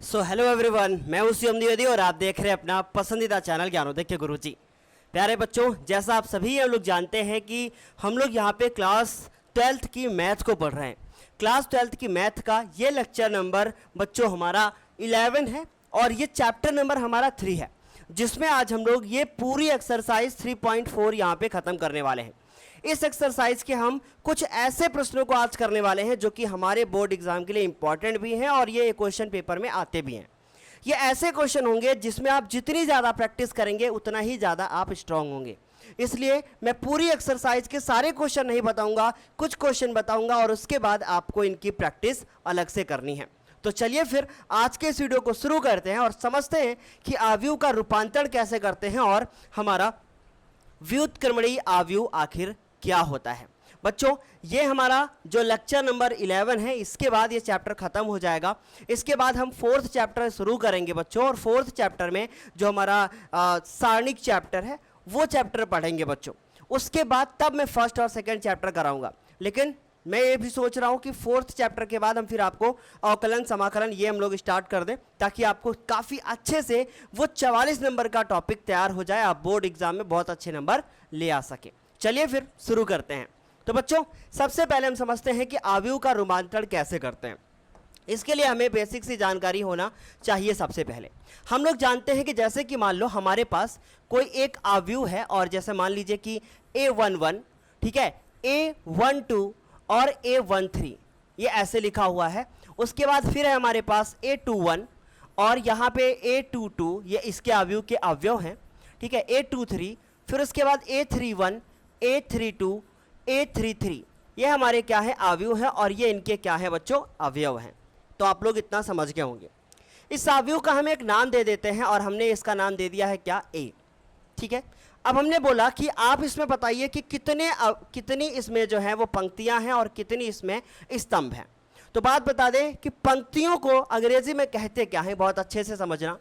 Hello everyone, मैं हूं शिवम द्विवेदी और आप देख रहे हैं अपना पसंदीदा चैनल ज्ञानोदय के गुरुजी। प्यारे बच्चों, जैसा आप सभी हम लोग जानते हैं कि हम लोग यहाँ पे क्लास 12th की मैथ को पढ़ रहे हैं। क्लास 12th की मैथ का ये लेक्चर नंबर बच्चों हमारा 11 है और ये चैप्टर नंबर हमारा 3 है, जिसमें आज हम लोग ये पूरी एक्सरसाइज 3.4 यहाँ पे ख़त्म करने वाले हैं। इस एक्सरसाइज के हम कुछ ऐसे प्रश्नों को आज करने वाले हैं जो कि हमारे बोर्ड एग्जाम के लिए इंपॉर्टेंट भी हैं और ये क्वेश्चन पेपर में आते भी हैं। ये ऐसे क्वेश्चन होंगे जिसमें आप जितनी ज़्यादा प्रैक्टिस करेंगे उतना ही ज़्यादा आप स्ट्रांग होंगे। इसलिए मैं पूरी एक्सरसाइज के सारे क्वेश्चन नहीं बताऊंगा, कुछ क्वेश्चन बताऊंगा और उसके बाद आपको इनकी प्रैक्टिस अलग से करनी है। तो चलिए फिर आज के इस वीडियो को शुरू करते हैं और समझते हैं कि आव्यूह का रूपांतरण कैसे करते हैं और हमारा व्युत्क्रमणीय आव्यूह आखिर क्या होता है। बच्चों, ये हमारा जो लेक्चर नंबर 11 है, इसके बाद ये चैप्टर खत्म हो जाएगा। इसके बाद हम 4th चैप्टर शुरू करेंगे बच्चों, और 4th चैप्टर में जो हमारा सारणिक चैप्टर है वो चैप्टर पढ़ेंगे बच्चों। उसके बाद तब मैं 1st और 2nd चैप्टर कराऊंगा। लेकिन मैं ये भी सोच रहा हूँ कि 4th चैप्टर के बाद हम फिर आपको अवकलन समाकलन ये हम लोग स्टार्ट कर दें, ताकि आपको काफ़ी अच्छे से वो 44 नंबर का टॉपिक तैयार हो जाए, आप बोर्ड एग्जाम में बहुत अच्छे नंबर ले आ सके। चलिए फिर शुरू करते हैं। तो बच्चों, सबसे पहले हम समझते हैं कि आव्यूह का रूपांतरण कैसे करते हैं। इसके लिए हमें बेसिक सी जानकारी होना चाहिए। सबसे पहले हम लोग जानते हैं कि जैसे कि मान लो हमारे पास कोई एक आव्यूह है, और जैसे मान लीजिए कि A11, ठीक है, A12 और A13, ये ऐसे लिखा हुआ है। उसके बाद फिर है हमारे पास A21 और यहाँ पे A22, ये इसके आव्यूह के अवयव हैं, ठीक है, A23, फिर उसके बाद A31, A32, A33, ये हमारे क्या है, आव्यूह है, और ये इनके क्या है बच्चों, अवयव हैं। तो आप लोग इतना समझ गए होंगे। इस आव्यूह का हम एक नाम दे देते हैं और हमने इसका नाम दे दिया है क्या, A, ठीक है। अब हमने बोला कि आप इसमें बताइए कि कितनी इसमें जो है वो पंक्तियां हैं और कितनी इसमें स्तंभ हैं। तो बात बता दें कि पंक्तियों को अंग्रेजी में कहते क्या है, बहुत अच्छे से समझना।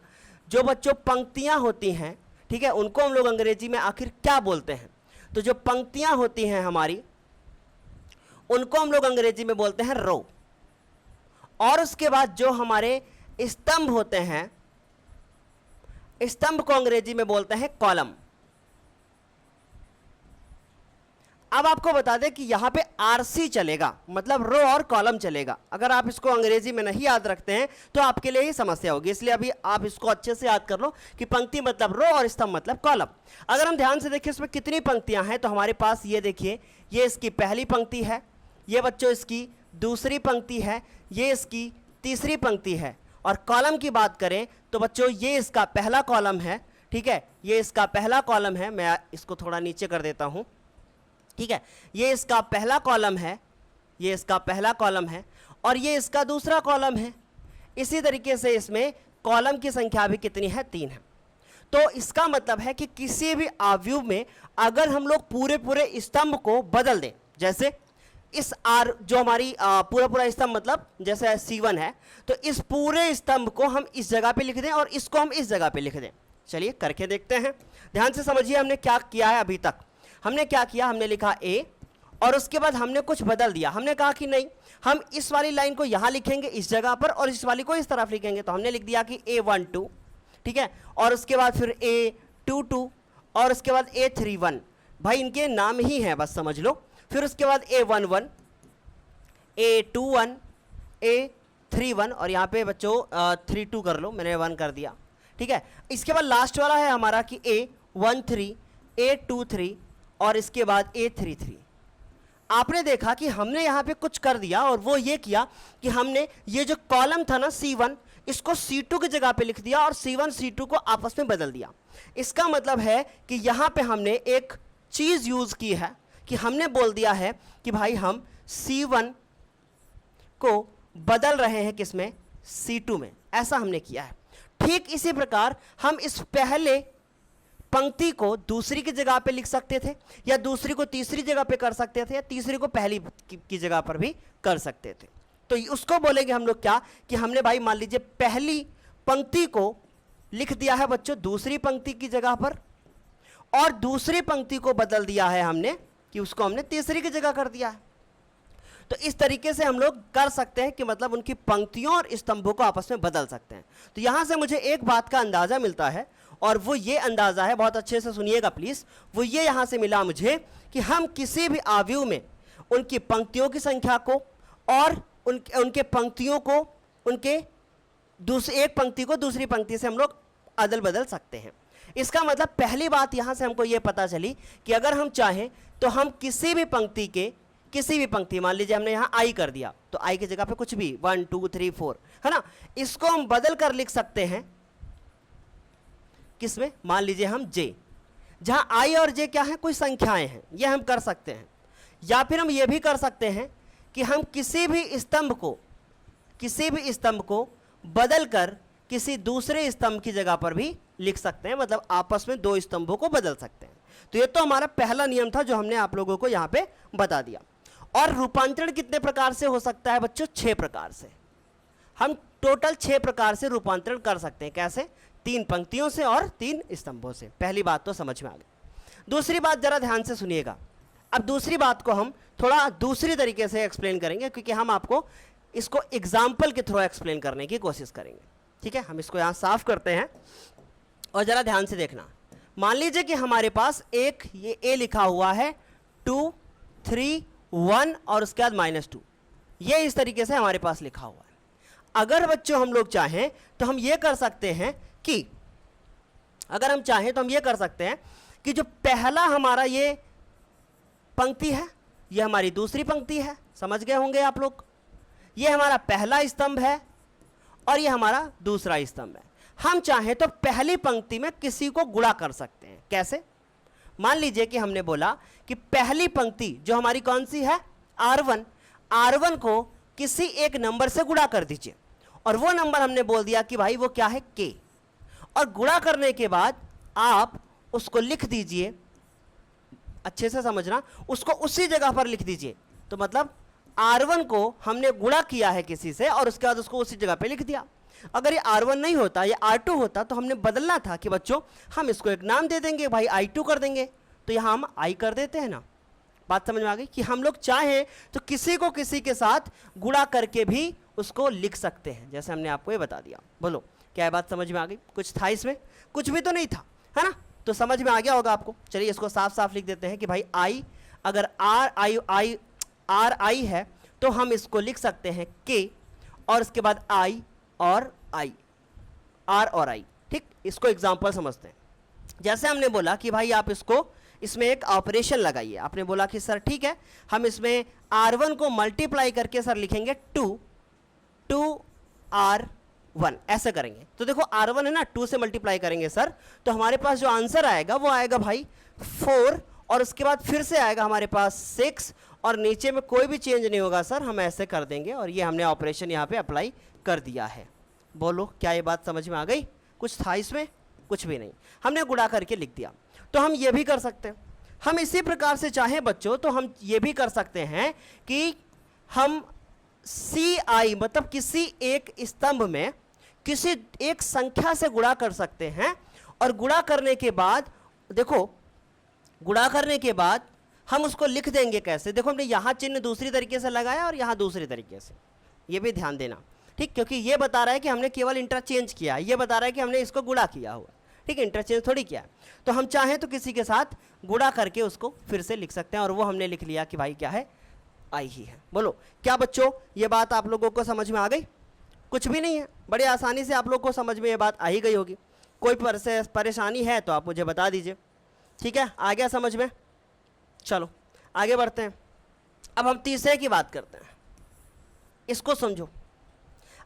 जो बच्चों पंक्तियां होती हैं, ठीक है, उनको हम लोग अंग्रेजी में आखिर क्या बोलते हैं। तो जो पंक्तियां होती हैं हमारी, उनको हम लोग अंग्रेजी में बोलते हैं रो। और उसके बाद जो हमारे स्तंभ होते हैं, स्तंभ को अंग्रेजी में बोलते हैं कॉलम। अब आपको बता दें कि यहां पे आरसी चलेगा, मतलब रो और कॉलम चलेगा। अगर आप इसको अंग्रेजी में नहीं याद रखते हैं तो आपके लिए ही समस्या होगी, इसलिए अभी आप इसको अच्छे से याद कर लो कि पंक्ति मतलब रो और स्तंभ मतलब कॉलम। अगर हम ध्यान से देखें इसमें कितनी पंक्तियां हैं, तो हमारे पास ये देखिए, ये इसकी पहली पंक्ति है, ये बच्चों इसकी दूसरी पंक्ति है, ये इसकी तीसरी पंक्ति है। और कॉलम की बात करें तो बच्चों ये इसका पहला कॉलम है, ठीक है, ये इसका पहला कॉलम है। मैं इसको थोड़ा नीचे कर देता हूं, ठीक है, ये इसका पहला कॉलम है, ये इसका पहला कॉलम है, और ये इसका दूसरा कॉलम है। इसी तरीके से इसमें कॉलम की संख्या भी कितनी है, 3 है। तो इसका मतलब है कि किसी भी आव्यूह में अगर हम लोग पूरे पूरे स्तंभ को बदल दें, जैसे इस आर जो हमारी पूरा स्तंभ मतलब जैसे C1 है, तो इस पूरे स्तंभ को हम इस जगह पे लिख दें और इसको हम इस जगह पे लिख दें। चलिए करके देखते हैं। ध्यान से समझिए हमने क्या किया है। अभी तक हमने क्या किया, हमने लिखा A और उसके बाद हमने कुछ बदल दिया। हमने कहा कि नहीं, हम इस वाली लाइन को यहाँ लिखेंगे इस जगह पर और इस वाली को इस तरफ लिखेंगे। तो हमने लिख दिया कि A12, ठीक है, और उसके बाद फिर A22 और उसके बाद A31। भाई इनके नाम ही हैं, बस समझ लो। फिर उसके बाद A11, A21, A31 और यहाँ पे बच्चों 32 कर लो, मैंने 1 कर दिया, ठीक है। इसके बाद लास्ट वाला है हमारा कि A13, A23 और इसके बाद A33। आपने देखा कि हमने यहाँ पे कुछ कर दिया, और वो ये किया कि हमने ये जो कॉलम था ना C1, इसको C2 की जगह पे लिख दिया और C1 C2 को आपस में बदल दिया। इसका मतलब है कि यहाँ पे हमने एक चीज़ यूज़ की है कि हमने बोल दिया है कि भाई हम C1 को बदल रहे हैं किसमें, C2 में। ऐसा हमने किया है। ठीक इसी प्रकार हम इस पहले पंक्ति को दूसरी की जगह पे लिख सकते थे, या दूसरी को तीसरी जगह पे कर सकते थे, या तीसरी को पहली की जगह पर भी कर सकते थे। तो उसको बोलेंगे हम लोग क्या, कि हमने भाई मान लीजिए पहली पंक्ति को लिख दिया है बच्चों दूसरी पंक्ति की जगह पर, और दूसरी पंक्ति को बदल दिया है हमने कि उसको हमने तीसरी की जगह कर दिया है। तो इस तरीके से हम लोग कर सकते हैं कि मतलब उनकी पंक्तियों और स्तंभों को आपस में बदल सकते हैं। तो यहां से मुझे एक बात का अंदाजा मिलता है, और वो ये अंदाजा है, बहुत अच्छे से सुनिएगा प्लीज, वो ये यहां से मिला मुझे कि हम किसी भी आव्यूह में उनकी पंक्तियों की संख्या को और उनके पंक्तियों को, उनके एक पंक्ति को दूसरी पंक्ति से हम लोग अदल बदल सकते हैं। इसका मतलब पहली बात यहां से हमको यह पता चली कि अगर हम चाहें तो हम किसी भी पंक्ति, मान लीजिए हमने यहां आई कर दिया, तो आई की जगह पे कुछ भी 1 2 3 4 है ना, इसको हम बदल कर लिख सकते हैं किसमें, मान लीजिए हम जे, जहां आई और जे क्या है, कोई संख्याएं हैं, यह हम कर सकते हैं। या फिर हम यह भी कर सकते हैं कि हम किसी भी स्तंभ को बदल कर किसी दूसरे स्तंभ की जगह पर भी लिख सकते हैं, मतलब आपस में दो स्तंभों को बदल सकते हैं। तो ये तो हमारा पहला नियम था जो हमने आप लोगों को यहां पे बता दिया। और रूपांतरण कितने प्रकार से हो सकता है बच्चों, 6 प्रकार से। हम टोटल 6 प्रकार से रूपांतरण कर सकते हैं। कैसे, 3 पंक्तियों से और 3 स्तंभों से। पहली बात तो समझ में आ गई। दूसरी बात जरा ध्यान से सुनिएगा। अब दूसरी बात को हम थोड़ा दूसरी तरीके से एक्सप्लेन करेंगे, क्योंकि हम आपको इसको एग्जाम्पल के थ्रू एक्सप्लेन करने की कोशिश करेंगे। ठीक है, हम इसको यहां साफ करते हैं और जरा ध्यान से देखना। मान लीजिए कि हमारे पास एक ये ए लिखा हुआ है, 2 3 1 और उसके बाद -2, ये इस तरीके से हमारे पास लिखा हुआ है। अगर बच्चों हम लोग चाहें तो हम ये कर सकते हैं कि कि जो पहला हमारा ये पंक्ति है, ये हमारी दूसरी पंक्ति है, समझ गए होंगे आप लोग। ये हमारा पहला स्तंभ है और ये हमारा दूसरा स्तंभ है। हम चाहें तो पहली पंक्ति में किसी को गुणा कर सकते हैं। कैसे, मान लीजिए कि हमने बोला कि पहली पंक्ति जो हमारी कौन सी है, R1 को किसी एक नंबर से गुणा कर दीजिए, और वो नंबर हमने बोल दिया कि भाई वो क्या है, K। और गुणा करने के बाद आप उसको लिख दीजिए, अच्छे से समझना, उसको उसी जगह पर लिख दीजिए। तो मतलब R1 को हमने गुणा किया है किसी से और उसके बाद उसको उसी जगह पे लिख दिया। अगर ये R1 नहीं होता, ये R2 होता, तो हमने बदलना था कि बच्चों हम इसको एक नाम दे देंगे, भाई I2 कर देंगे। तो यहाँ हम I कर देते हैं ना। बात समझ में आ गई कि हम लोग चाहें तो किसी को किसी के साथ गुणा करके भी उसको लिख सकते हैं, जैसे हमने आपको ये बता दिया। बोलो क्या ये बात समझ में आ गई? कुछ था इसमें? कुछ भी तो नहीं था, है ना? तो समझ में आ गया होगा आपको। चलिए इसको साफ साफ लिख देते हैं कि भाई I, अगर R I है तो हम इसको लिख सकते हैं K और उसके बाद I और I, R और I। ठीक, इसको एग्जाम्पल समझते हैं। जैसे हमने बोला कि भाई आप इसमें एक ऑपरेशन लगाइए। आपने बोला कि सर ठीक है, हम इसमें R1 को मल्टीप्लाई करके सर लिखेंगे 2R1, ऐसे करेंगे। तो देखो R1 है ना, 2 से मल्टीप्लाई करेंगे सर, तो हमारे पास जो आंसर आएगा वो आएगा भाई 4, और उसके बाद फिर से आएगा हमारे पास 6, और नीचे में कोई भी चेंज नहीं होगा सर, हम ऐसे कर देंगे। और ये हमने ऑपरेशन यहाँ पे अप्लाई कर दिया है। बोलो क्या ये बात समझ में आ गई? कुछ था इसमें? कुछ भी नहीं, हमने गुणा करके लिख दिया। तो हम ये भी कर सकते हैं। हम इसी प्रकार से चाहें बच्चों तो हम ये भी कर सकते हैं कि हम CI मतलब किसी एक स्तंभ में किसी एक संख्या से गुणा कर सकते हैं, और गुणा करने के बाद देखो, गुणा करने के बाद हम उसको लिख देंगे कैसे। देखो हमने यहाँ चिन्ह दूसरी तरीके से लगाया और यहाँ दूसरी तरीके से, ये भी ध्यान देना। ठीक, क्योंकि ये बता रहा है कि हमने केवल इंटरचेंज किया, ये बता रहा है कि हमने इसको गुणा किया हुआ। ठीक है, इंटरचेंज थोड़ी किया। तो हम चाहें तो किसी के साथ गुणा करके उसको फिर से लिख सकते हैं, और वो हमने लिख लिया कि भाई क्या है, आई ही है। बोलो क्या बच्चों ये बात आप लोगों को समझ में आ गई? कुछ भी नहीं है, बड़े आसानी से आप लोग को समझ में ये बात आ ही गई होगी। कोई परेशानी है तो आप मुझे बता दीजिए। ठीक है, आ गया समझ में? चलो आगे बढ़ते हैं। अब हम तीसरे की बात करते हैं, इसको समझो।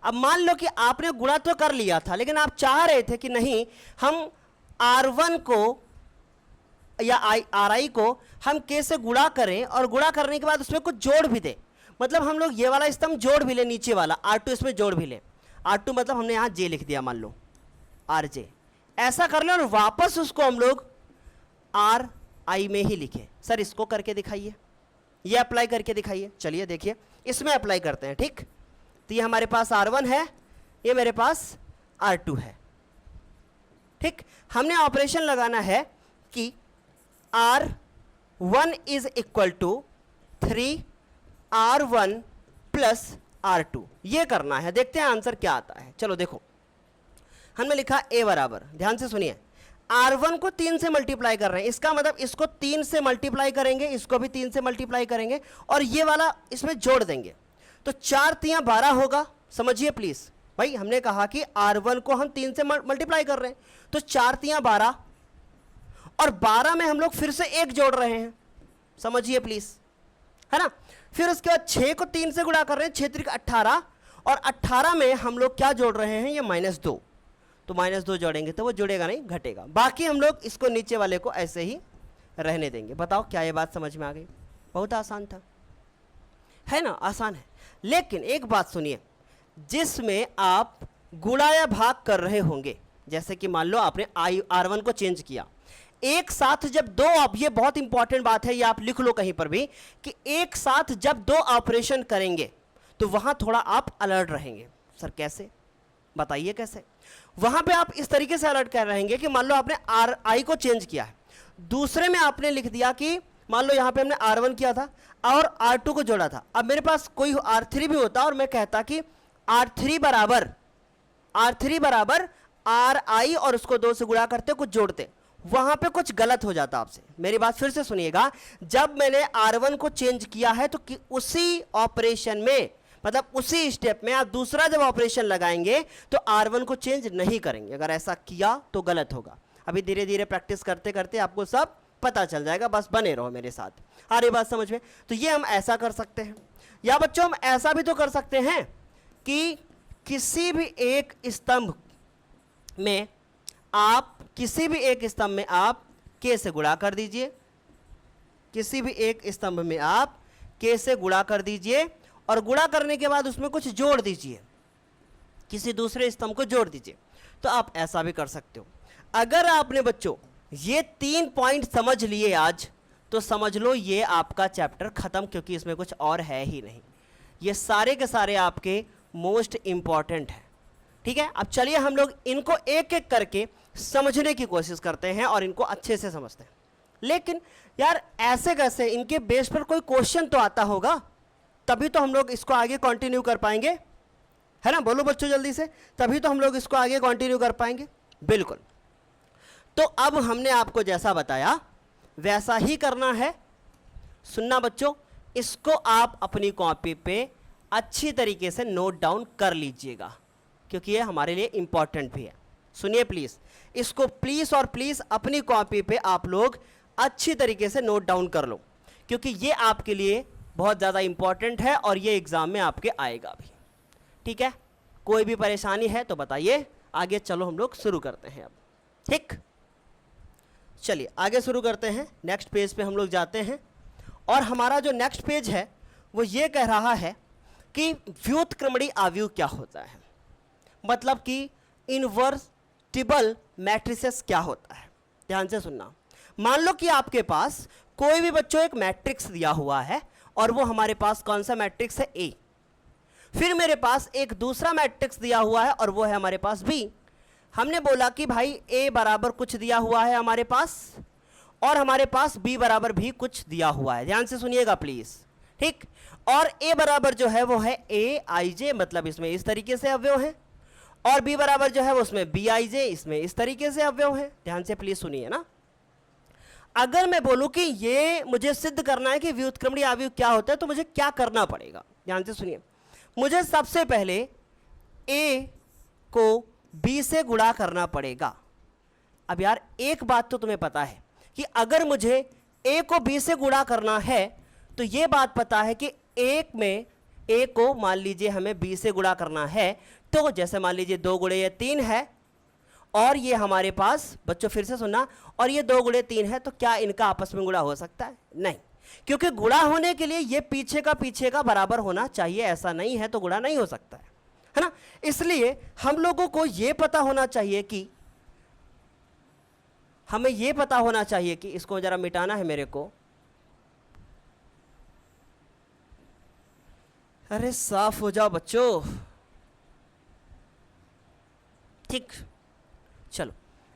अब मान लो कि आपने गुणा तो कर लिया था, लेकिन आप चाह रहे थे कि नहीं, हम R1 को या RI को हम K से गुणा करें, और गुणा करने के बाद उसमें कुछ जोड़ भी दे। मतलब हम लोग ये वाला स्तंभ जोड़ भी ले, नीचे वाला R2 इसमें जोड़ भी ले। R2 मतलब हमने यहाँ J लिख दिया, मान लो RJ, ऐसा कर ले, और वापस उसको हम लोग RI में ही लिखे। सर इसको करके दिखाइए, ये अप्लाई करके दिखाइए। चलिए देखिए, इसमें अप्लाई करते हैं। ठीक, तो ये हमारे पास R1 है, ये मेरे पास R2 है। ठीक, हमने ऑपरेशन लगाना है कि R1 is equal to 3 R1 plus R2 ये करना है। देखते हैं आंसर क्या आता है। चलो देखो, हमने लिखा a बराबर, ध्यान से सुनिए, R1 को 3 से मल्टीप्लाई कर रहे हैं, इसका मतलब इसको 3 से मल्टीप्लाई करेंगे, इसको भी 3 से मल्टीप्लाई करेंगे और ये वाला इसमें जोड़ देंगे, तो 4 3 12 होगा। समझिए प्लीज भाई, हमने कहा कि R1 को हम 3 से मल्टीप्लाई कर रहे हैं, तो 4 3 12 और 12 में हम लोग फिर से 1 जोड़ रहे हैं, समझिए प्लीज, है ना। फिर उसके बाद 6 को 3 से गुणा कर रहे हैं, 6 3 18 और 18 में हम लोग क्या जोड़ रहे हैं, ये -2, तो -2 जोड़ेंगे तो वो जुड़ेगा नहीं, घटेगा। बाकी हम लोग इसको नीचे वाले को ऐसे ही रहने देंगे। बताओ क्या ये बात समझ में आ गई? बहुत आसान था, है ना, आसान है। लेकिन एक बात सुनिए, जिसमें आप गुणा या भाग कर रहे होंगे, जैसे कि मान लो आपने R1 को चेंज किया, एक साथ जब दो, अब ये बहुत इंपॉर्टेंट बात है, ये आप लिख लो कहीं पर भी, कि एक साथ जब दो ऑपरेशन करेंगे तो वहां थोड़ा आप अलर्ट रहेंगे। सर कैसे, बताइए कैसे? वहां पे आप इस तरीके से अलर्ट कर रहेंगे कि मान लो आपने I को चेंज किया है, दूसरे में आपने लिख दिया कि मान लो यहां पे हमने R1 किया था और R2 को जोड़ा था। अब मेरे पास कोई R3 भी होता और मैं कहता कि R3 बराबर RI और उसको 2 से गुणा करते, कुछ जोड़ते, वहां पे कुछ गलत हो जाता आपसे। मेरी बात फिर से सुनिएगा, जब मैंने R1 को चेंज किया है तो उसी ऑपरेशन में, मतलब उसी स्टेप में आप दूसरा जब ऑपरेशन लगाएंगे तो R1 को चेंज नहीं करेंगे। अगर ऐसा किया तो गलत होगा। अभी धीरे धीरे प्रैक्टिस करते करते आपको सब पता चल जाएगा, बस बने रहो मेरे साथ। आ रही बात समझ में? तो ये हम ऐसा कर सकते हैं, या बच्चों हम ऐसा भी तो कर सकते हैं कि किसी भी एक स्तंभ में आप k से गुणा कर दीजिए, किसी भी एक स्तंभ में आप k से गुणा कर दीजिए और गुणा करने के बाद उसमें कुछ जोड़ दीजिए, किसी दूसरे स्तंभ को जोड़ दीजिए। तो आप ऐसा भी कर सकते हो। अगर आपने बच्चों ये 3 पॉइंट समझ लिए आज, तो समझ लो ये आपका चैप्टर खत्म, क्योंकि इसमें कुछ और है ही नहीं। ये सारे के सारे आपके मोस्ट इंपॉर्टेंट है, ठीक है। अब चलिए हम लोग इनको एक एक करके समझने की कोशिश करते हैं और इनको अच्छे से समझते हैं। लेकिन यार ऐसे कैसे, इनके बेस पर कोई क्वेश्चन तो आता होगा, तभी तो हम लोग इसको आगे कंटिन्यू कर पाएंगे, है ना। बोलो बच्चों जल्दी से, तभी तो हम लोग इसको आगे कंटिन्यू कर पाएंगे। बिल्कुल। तो अब हमने आपको जैसा बताया वैसा ही करना है। सुनना बच्चों, इसको आप अपनी कॉपी पे अच्छी तरीके से नोट डाउन कर लीजिएगा, क्योंकि ये हमारे लिए इंपॉर्टेंट भी है। सुनिए प्लीज, इसको प्लीज और प्लीज अपनी कॉपी पे आप लोग अच्छी तरीके से नोट डाउन कर लो, क्योंकि ये आपके लिए बहुत ज़्यादा इंपॉर्टेंट है और ये एग्जाम में आपके आएगा भी, ठीक है। कोई भी परेशानी है तो बताइए। आगे चलो हम लोग शुरू करते हैं अब, ठीक। चलिए आगे शुरू करते हैं। नेक्स्ट पेज पे हम लोग जाते हैं और हमारा जो नेक्स्ट पेज है वो ये कह रहा है कि व्युत्क्रमणीय आव्यूह क्या होता है, मतलब कि इनवर्टिबल मैट्रिसेस क्या होता है। ध्यान से सुनना। मान लो कि आपके पास कोई भी बच्चों एक मैट्रिक्स दिया हुआ है और वो हमारे पास कौन सा मैट्रिक्स है, ए। फिर मेरे पास एक दूसरा मैट्रिक्स दिया हुआ है और वो है हमारे पास बी। हमने बोला कि भाई ए बराबर कुछ दिया हुआ है हमारे पास और हमारे पास बी बराबर भी कुछ दिया हुआ है। ध्यान से सुनिएगा प्लीज, ठीक। और ए बराबर जो है वो है ए आई जे, मतलब इसमें इस तरीके से अवयव है, और बी बराबर जो है वो उसमें बी आई जे, इसमें इस तरीके से अवयव है। ध्यान से प्लीज सुनिए ना। अगर मैं बोलूं कि ये मुझे सिद्ध करना है कि व्युत्क्रमणीय आव्यूह क्या होता है, तो मुझे क्या करना पड़ेगा? ध्यान से सुनिए। मुझे सबसे पहले ए को बी से गुणा करना पड़ेगा। अब यार एक बात तो तुम्हें पता है कि अगर मुझे ए को बी से गुणा करना है तो ये बात पता है कि एक में ए को मान लीजिए हमें बी से गुणा करना है, तो जैसे मान लीजिए 2 गुणे ये 3 है और ये हमारे पास बच्चों फिर से सुनना, और ये 2 गुणे 3 है, तो क्या इनका आपस में गुणा हो सकता है? नहीं, क्योंकि गुणा होने के लिए ये पीछे का बराबर होना चाहिए, ऐसा नहीं है तो गुणा नहीं हो सकता है ना। इसलिए हम लोगों को ये पता होना चाहिए कि हमें ये पता होना चाहिए कि इसको जरा मिटाना है मेरे को। अरे साफ हो जाओ बच्चों, ठीक। चलो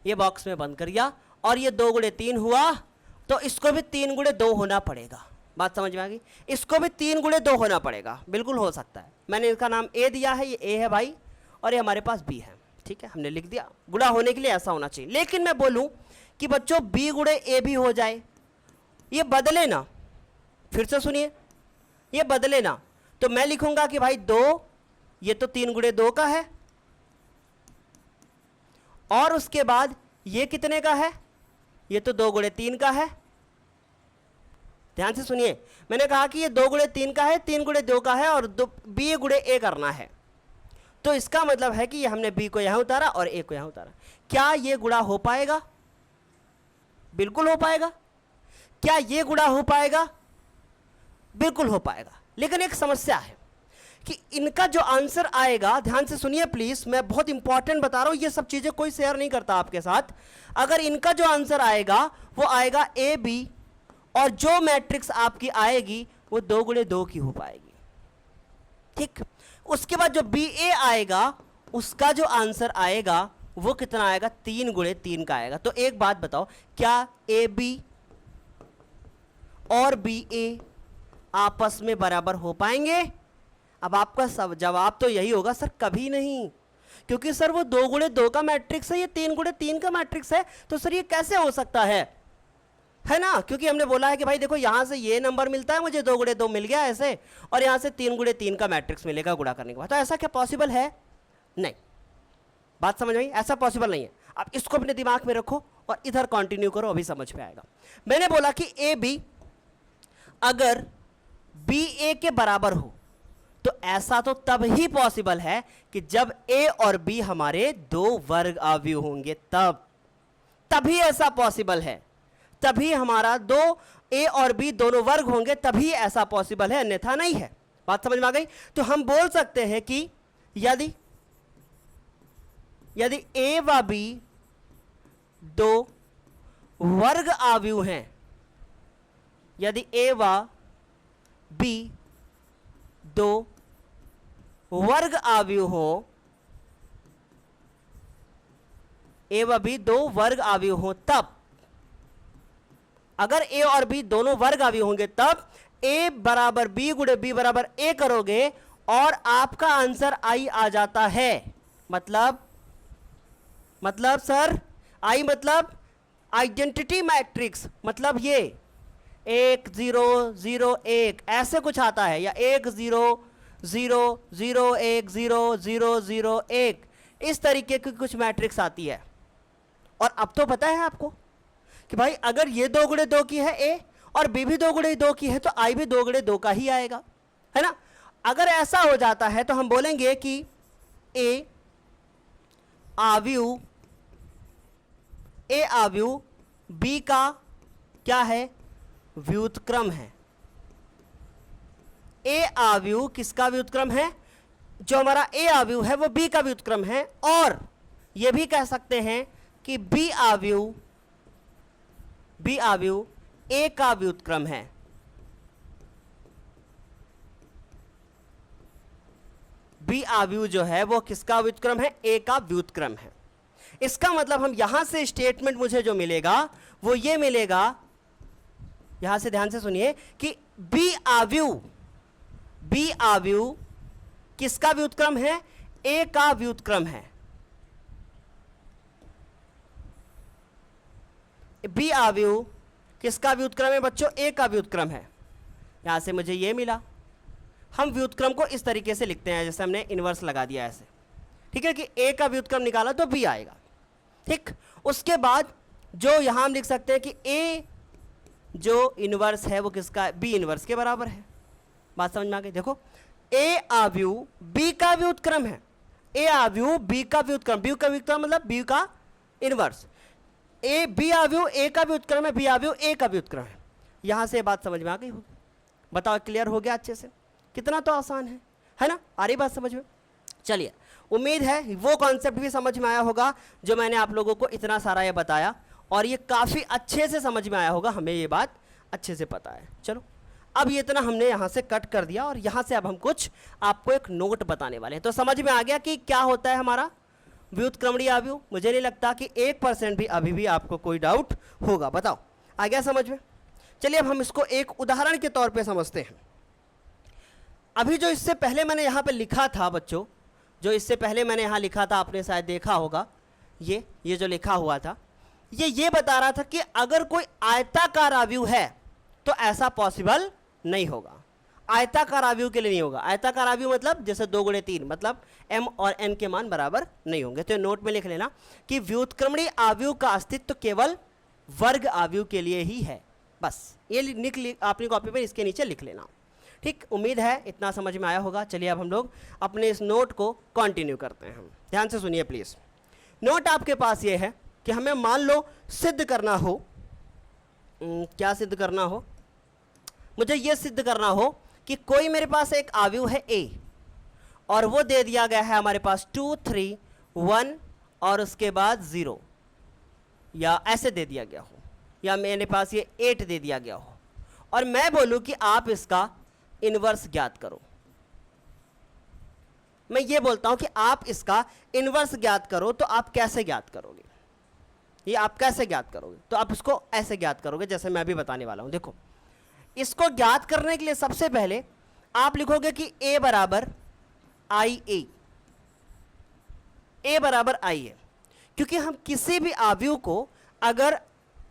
ये बॉक्स में बंद कर दिया और ये 2 गुणे 3 हुआ, तो इसको भी 3 गुणे 2 होना पड़ेगा। बात समझ में आ गई। इसको भी 3 गुणे 2 होना पड़ेगा, बिल्कुल हो सकता है। मैंने इसका नाम ए दिया है, ये ए है भाई, और ये हमारे पास बी है, ठीक है, हमने लिख दिया। गुणा होने के लिए ऐसा होना चाहिए। लेकिन मैं बोलूं कि बच्चों बी गुणे ए भी हो जाए, ये बदले ना, फिर से सुनिए, ये बदले ना, तो मैं लिखूंगा कि भाई 2, ये तो 3 गुणे 2 का है, और उसके बाद ये कितने का है, ये तो 2 गुणे 3 का है। ध्यान से सुनिए, मैंने कहा कि ये 2 गुणे 3 का है, 3 गुणे 2 का है, और बी गुणे ए करना है। तो इसका मतलब है कि ये हमने बी को यहां उतारा और ए को यहां उतारा। क्या ये गुणा हो पाएगा? बिल्कुल हो पाएगा। क्या ये गुणा हो पाएगा? बिल्कुल हो पाएगा। लेकिन एक समस्या है कि इनका जो आंसर आएगा, ध्यान से सुनिए प्लीज, मैं बहुत इंपॉर्टेंट बता रहा हूं, ये सब चीजें कोई शेयर नहीं करता आपके साथ। अगर इनका जो आंसर आएगा वो आएगा ए बी, और जो मैट्रिक्स आपकी आएगी वो 2 गुणे 2 की हो पाएगी, ठीक। उसके बाद जो बी ए आएगा, उसका जो आंसर आएगा वो कितना आएगा? 3 गुणे 3 का आएगा। तो एक बात बताओ, क्या ए बी और बी ए आपस में बराबर हो पाएंगे? अब आपका सब जवाब तो यही होगा, सर कभी नहीं, क्योंकि सर वो 2 गुणे 2 का मैट्रिक्स है, ये 3 गुणे 3 का मैट्रिक्स है, तो सर ये कैसे हो सकता है ना? क्योंकि हमने बोला है कि भाई देखो यहां से ये नंबर मिलता है मुझे, 2 गुणे 2 मिल गया ऐसे, और यहां से 3 गुणे 3 का मैट्रिक्स मिलेगा गुणा करने के बाद। तो ऐसा क्या पॉसिबल है? नहीं। बात समझ में आई? ऐसा पॉसिबल नहीं है। आप इसको अपने दिमाग में रखो और इधर कंटिन्यू करो, अभी समझ में आएगा। मैंने बोला कि ए बी अगर बी ए के बराबर हो, तो ऐसा तो तब ही पॉसिबल है कि जब ए और बी हमारे 2 वर्ग अवयव होंगे, तभी ऐसा पॉसिबल है। तभी हमारा 2 ए और बी दोनों वर्ग होंगे, तभी ऐसा पॉसिबल है, अन्यथा नहीं है। बात समझ में आ गई? तो हम बोल सकते हैं कि यदि ए व बी 2 वर्ग अवयव हैं, यदि ए व बी 2 वर्ग अवयव हो, ए व बी 2 वर्ग अवयव हो, तब अगर ए और बी दोनों वर्ग अवयव होंगे, तब ए बराबर बी गुणे बी बराबर ए करोगे और आपका आंसर आई आ जाता है। मतलब सर आई मतलब आइडेंटिटी मैट्रिक्स, मतलब ये 1 0 0 1 ऐसे कुछ आता है, या 1 0 0 0 1 0 0 0 1, इस तरीके की कुछ मैट्रिक्स आती है। और अब तो पता है आपको कि भाई अगर ये 2 गुणे 2 की है ए, और बी भी 2 गुणे 2 की है, तो आई भी 2 गुणे 2 का ही आएगा, है ना? अगर ऐसा हो जाता है तो हम बोलेंगे कि ए आव्यूह बी का क्या है? व्युत्क्रम है। ए आव्यूह किसका व्युत्क्रम है? जो हमारा ए आव्यूह है वो बी का व्युत्क्रम है। और ये भी कह सकते हैं कि बी आव्यूह ए का व्युत्क्रम है। बी आव्यूह जो है वो किसका व्युत्क्रम है? ए का व्युत्क्रम है। इसका मतलब हम यहां से स्टेटमेंट मुझे जो मिलेगा वो ये मिलेगा, यहां से ध्यान से सुनिए, कि बी आव्यूह किसका व्युत्क्रम है? ए का व्युत्क्रम है। बी आव्यूह किसका व्युत्क्रम है बच्चों? ए का व्युत्क्रम है। यहां से मुझे ये मिला। हम व्युत्क्रम को इस तरीके से लिखते हैं, जैसे हमने इनवर्स लगा दिया ऐसे, ठीक है, कि ए का व्युत्क्रम निकाला तो बी आएगा, ठीक। उसके बाद जो यहां हम लिख सकते हैं कि ए जो इनवर्स है वो किसका? बी इनवर्स के बराबर है। बात समझ में आ गई? देखो, ए आव्यूह बी का व्युत्क्रम है, ए आव्यूह बी का व्युत्क्रम, बी का व्युत्क्रम मतलब बी का इनवर्स, ए बी आव्यूह ए का व्युत्क्रम है, बी आव्यूह ए का व्युत्क्रम है। यहां से बात समझ में आ गई होगी? बताओ, क्लियर हो गया अच्छे से? कितना तो आसान है ना? आ रही बात समझ में? चलिए, उम्मीद है वो कॉन्सेप्ट भी समझ में आया होगा जो मैंने आप लोगों को इतना सारा ये बताया, और ये काफ़ी अच्छे से समझ में आया होगा, हमें ये बात अच्छे से पता है। चलो, अब ये इतना हमने यहाँ से कट कर दिया, और यहाँ से अब हम कुछ आपको एक नोट बताने वाले हैं। तो समझ में आ गया कि क्या होता है हमारा व्युत्क्रमणीय आव्यूह? मुझे नहीं लगता कि 1% भी अभी भी आपको कोई डाउट होगा। बताओ, आ गया समझ में? चलिए अब हम इसको एक उदाहरण के तौर पे समझते हैं। अभी जो इससे पहले मैंने यहाँ पे लिखा था बच्चों, जो इससे पहले मैंने यहाँ लिखा था, आपने शायद देखा होगा, ये जो लिखा हुआ था, ये बता रहा था कि अगर कोई आयताकार आव्यूह है तो ऐसा पॉसिबल नहीं होगा। आयताकार आव्यूह के लिए नहीं होगा। आयताकार आव्यूह मतलब जैसे 2 गुणे 3, मतलब m और n के मान बराबर नहीं होंगे। तो नोट में लिख लेना कि व्युत्क्रमणीय आव्यूह का अस्तित्व केवल वर्ग आव्यूह के लिए ही है। बस ये अपनी कॉपी पर इसके नीचे लिख लेना। ठीक, उम्मीद है इतना समझ में आया होगा। चलिए अब हम लोग अपने इस नोट को कंटिन्यू करते हैं। हम ध्यान से सुनिए प्लीज़। नोट आपके पास ये है कि हमें मान लो सिद्ध करना हो, क्या सिद्ध करना हो, मुझे ये सिद्ध करना हो कि कोई मेरे पास एक आव्यूह है a और वो दे दिया गया है हमारे पास 2, 3, 1 और उसके बाद 0, या ऐसे दे दिया गया हो, या मेरे पास ये 8 दे दिया गया हो, और मैं बोलूं कि आप इसका इनवर्स ज्ञात करो। मैं ये बोलता हूं कि आप इसका इनवर्स ज्ञात करो, तो आप कैसे ज्ञात करोगे? ये आप कैसे ज्ञात करोगे? तो आप इसको ऐसे ज्ञात करोगे जैसे मैं अभी बताने वाला हूं। देखो, इसको ज्ञात करने के लिए सबसे पहले आप लिखोगे कि a बराबर आई a बराबर आई है, क्योंकि हम किसी भी आव्यूह को अगर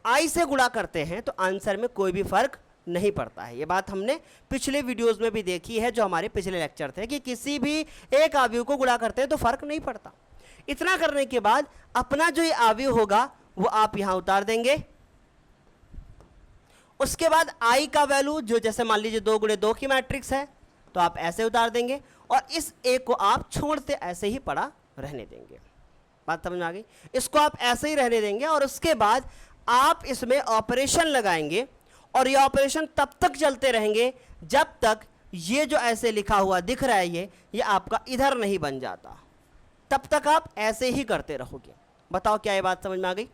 i से गुणा करते हैं तो आंसर में कोई भी फर्क नहीं पड़ता है। ये बात हमने पिछले वीडियोस में भी देखी है, जो हमारे पिछले लेक्चर थे, कि किसी भी एक आव्यूह को गुणा करते हैं तो फर्क नहीं पड़ता। इतना करने के बाद अपना जो ये आव्यूह होगा वो आप यहां उतार देंगे। उसके बाद i का वैल्यू जो जैसे मान लीजिए 2 गुणे 2 की मैट्रिक्स है तो आप ऐसे उतार देंगे, और इस a को आप छोड़ते ऐसे ही पड़ा रहने देंगे। बात समझ में आ गई? इसको आप ऐसे ही रहने देंगे और उसके बाद आप इसमें ऑपरेशन लगाएंगे, और ये ऑपरेशन तब तक चलते रहेंगे जब तक ये जो ऐसे लिखा हुआ दिख रहा है ये आपका इधर नहीं बन जाता। तब तक आप ऐसे ही करते रहोगे। बताओ क्या ये बात समझ में आ गई?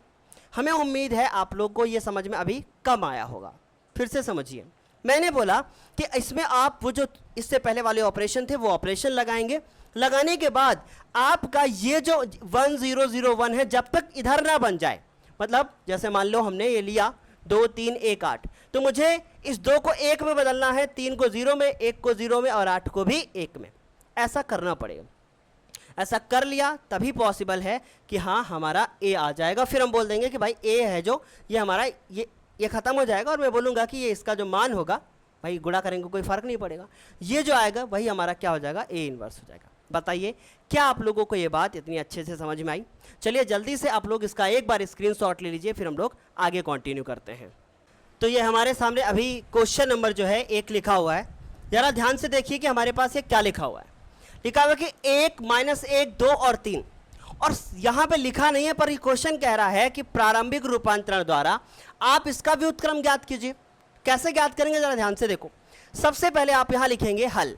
हमें उम्मीद है आप लोग को ये समझ में अभी कम आया होगा। फिर से समझिए, मैंने बोला कि इसमें आप वो जो इससे पहले वाले ऑपरेशन थे वो ऑपरेशन लगाएंगे। लगाने के बाद आपका ये जो 1001 है जब तक इधर ना बन जाए, मतलब जैसे मान लो हमने ये लिया 2, 3, 1, 8, तो मुझे इस 2 को 1 में बदलना है, 3 को 0 में, 1 को 0 में और 8 को भी 1 में। ऐसा करना पड़ेगा। ऐसा कर लिया तभी पॉसिबल है कि हाँ हमारा a आ जाएगा। फिर हम बोल देंगे कि भाई a है जो ये हमारा ये ख़त्म हो जाएगा, और मैं बोलूँगा कि ये इसका जो मान होगा, भाई गुणा करेंगे कोई फ़र्क नहीं पड़ेगा, ये जो आएगा वही हमारा क्या हो जाएगा, a इनवर्स हो जाएगा। बताइए क्या आप लोगों को ये बात इतनी अच्छे से समझ में आई? चलिए जल्दी से आप लोग इसका एक बार स्क्रीनशॉट ले लीजिए, फिर हम लोग आगे कंटिन्यू करते हैं। तो ये हमारे सामने अभी क्वेश्चन नंबर जो है 1 लिखा हुआ है। ज़रा ध्यान से देखिए कि हमारे पास ये क्या लिखा हुआ है। लिखा हुआ कि 1, -1, 2 और 3, और यहाँ पे लिखा नहीं है पर ये क्वेश्चन कह रहा है कि प्रारंभिक रूपांतरण द्वारा आप इसका व्युत्क्रम ज्ञात कीजिए। कैसे ज्ञात करेंगे जरा ध्यान से देखो। सबसे पहले आप यहाँ लिखेंगे हल।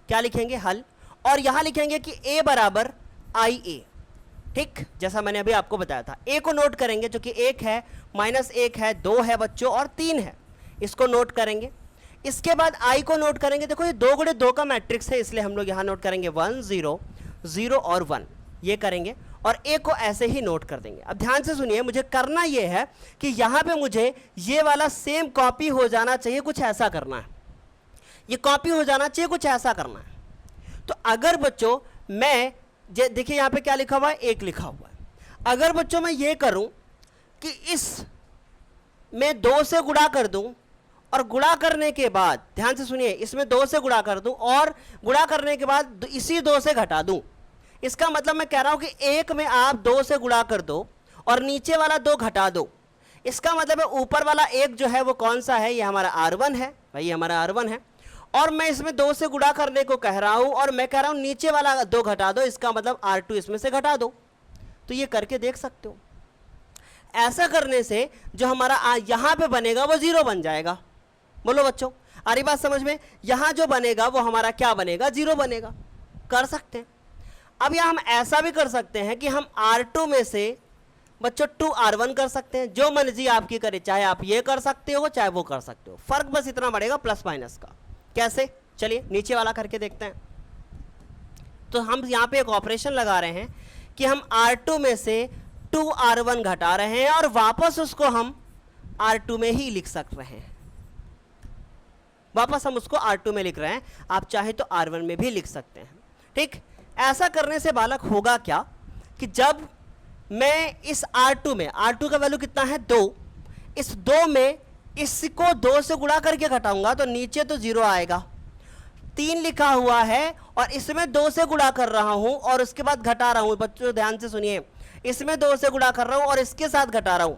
क्या लिखेंगे? हल। और यहाँ लिखेंगे कि a बराबर आई a। ठीक, जैसा मैंने अभी आपको बताया था। a को नोट करेंगे जो कि 1 है, -1 है, 2 है बच्चों और 3 है, इसको नोट करेंगे। इसके बाद i को नोट करेंगे। देखो ये 2 गुणे 2 का मैट्रिक्स है, इसलिए हम लोग यहाँ नोट करेंगे 1, 0, 0 और 1, ये करेंगे, और a को ऐसे ही नोट कर देंगे। अब ध्यान से सुनिए, मुझे करना ये है कि यहाँ पे मुझे ये वाला सेम कॉपी हो जाना चाहिए, कुछ ऐसा करना है। ये कॉपी हो जाना चाहिए, कुछ ऐसा करना है। तो अगर बच्चों मैं देखिए यहाँ पे क्या लिखा हुआ है, 1 लिखा हुआ है। अगर बच्चों मैं ये करूँ कि इस मैं 2 से गुणा कर दूँ, और गुणा करने के बाद ध्यान से सुनिए, इसमें 2 से गुणा कर दूं और गुणा करने के बाद इसी 2 से घटा दूं, इसका मतलब मैं कह रहा हूं कि 1 में आप 2 से गुणा कर दो और नीचे वाला 2 घटा दो। इसका मतलब है ऊपर वाला 1 जो है वो कौन सा है? ये हमारा R1 है, भाई ये हमारा R1 है, और मैं इसमें 2 से गुणा करने को कह रहा हूं, और मैं कह रहा हूं नीचे वाला 2 घटा दो, इसका मतलब R2 इसमें से घटा दो। तो ये करके देख सकते हो। ऐसा करने से जो हमारा यहाँ पे बनेगा वो 0 बन जाएगा। बोलो बच्चों, आ रही बात समझ में? यहाँ जो बनेगा वो हमारा क्या बनेगा? 0 बनेगा। कर सकते हैं। अब यहाँ हम ऐसा भी कर सकते हैं कि हम R2 में से बच्चों 2R1 कर सकते हैं। जो मर्जी आपकी करे, चाहे आप ये कर सकते हो चाहे वो कर सकते हो, फर्क बस इतना बढ़ेगा प्लस माइनस का। कैसे? चलिए नीचे वाला करके देखते हैं। तो हम यहाँ पे एक ऑपरेशन लगा रहे हैं कि हम R2 में से 2R1 घटा रहे हैं और वापस उसको हम R2 में ही लिख सक रहे हैं। वापस हम उसको R2 में लिख रहे हैं, आप चाहे तो R1 में भी लिख सकते हैं। ठीक, ऐसा करने से बालक होगा क्या कि जब मैं इस R2 में, R2 का वैल्यू कितना है 2, इस 2 में इसको 2 से गुणा करके घटाऊंगा तो नीचे तो 0 आएगा। 3 लिखा हुआ है और इसमें 2 से गुणा कर रहा हूं और उसके बाद घटा रहा हूं। बच्चों ध्यान से सुनिए, इसमें 2 से गुणा कर रहा हूं और इसके साथ घटा रहा हूं।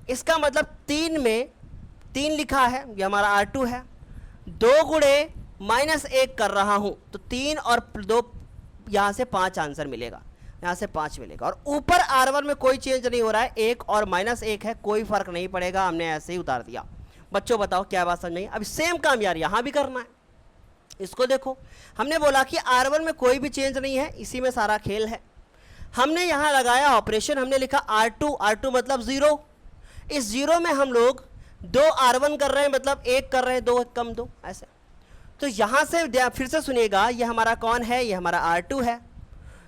इसका मतलब 3 में 3 लिखा है, ये हमारा R2 है, 2 गुणे -1 कर रहा हूं तो 3 और 2 यहां से 5 आंसर मिलेगा, यहां से 5 मिलेगा। और ऊपर R1 में कोई चेंज नहीं हो रहा है, 1 और -1 है, कोई फर्क नहीं पड़ेगा, हमने ऐसे ही उतार दिया। बच्चों बताओ क्या बात समझ नहीं? अब सेम काम यार यहां भी करना है। इसको देखो, हमने बोला कि R1 में कोई भी चेंज नहीं है, इसी में सारा खेल है। हमने यहां लगाया ऑपरेशन, हमने लिखा R2, R2 मतलब 0। इस 0 में हम लोग 2 R1 कर रहे हैं, मतलब 1 कर रहे हैं, 2 कम 2 ऐसे। तो यहां से फिर से सुनिएगा, ये हमारा कौन है? ये हमारा R2 है।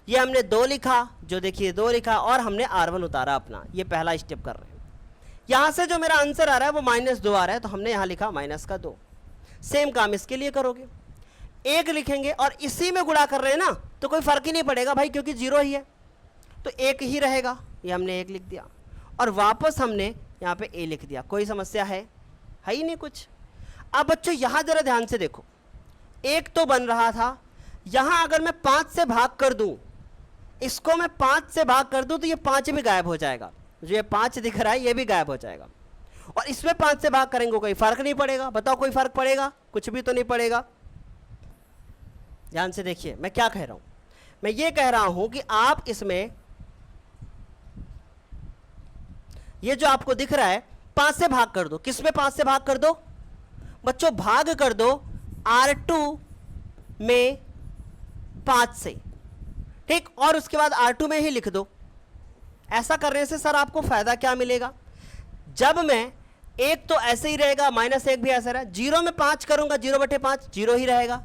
ये हमने 2 लिखा, जो देखिए 2 लिखा और हमने R1 उतारा अपना, ये पहला स्टेप कर रहे हैं। यहां से जो मेरा आंसर आ रहा है वो -2 आ रहा है, तो हमने यहां लिखा -2। सेम काम इसके लिए करोगे, 1 लिखेंगे और इसी में गुणा कर रहे हैं ना, तो कोई फर्क ही नहीं पड़ेगा भाई, क्योंकि 0 ही है तो 1 ही रहेगा। ये हमने 1 लिख दिया और वापस हमने यहाँ पे A लिख दिया। कोई समस्या है ही नहीं कुछ। अब बच्चों यहाँ जरा ध्यान से देखो, 1 तो बन रहा था, यहाँ अगर मैं 5 से भाग कर दूं, इसको मैं 5 से भाग कर दूं तो ये 5 भी गायब हो जाएगा, जो ये 5 दिख रहा है ये भी गायब हो जाएगा। और इसमें 5 से भाग करेंगे कोई फर्क नहीं पड़ेगा। बताओ कोई फर्क पड़ेगा? कुछ भी तो नहीं पड़ेगा। ध्यान से देखिए मैं क्या कह रहा हूं। मैं ये कह रहा हूं कि आप इसमें ये जो आपको दिख रहा है 5 से भाग कर दो। किस में 5 से भाग कर दो? बच्चों भाग कर दो R2 में 5 से, ठीक, और उसके बाद R2 में ही लिख दो। ऐसा करने से सर आपको फायदा क्या मिलेगा? जब मैं 1 तो ऐसे ही रहेगा, -1 भी ऐसा रहा, 0 में 5 करूंगा, 0/5 0 ही रहेगा,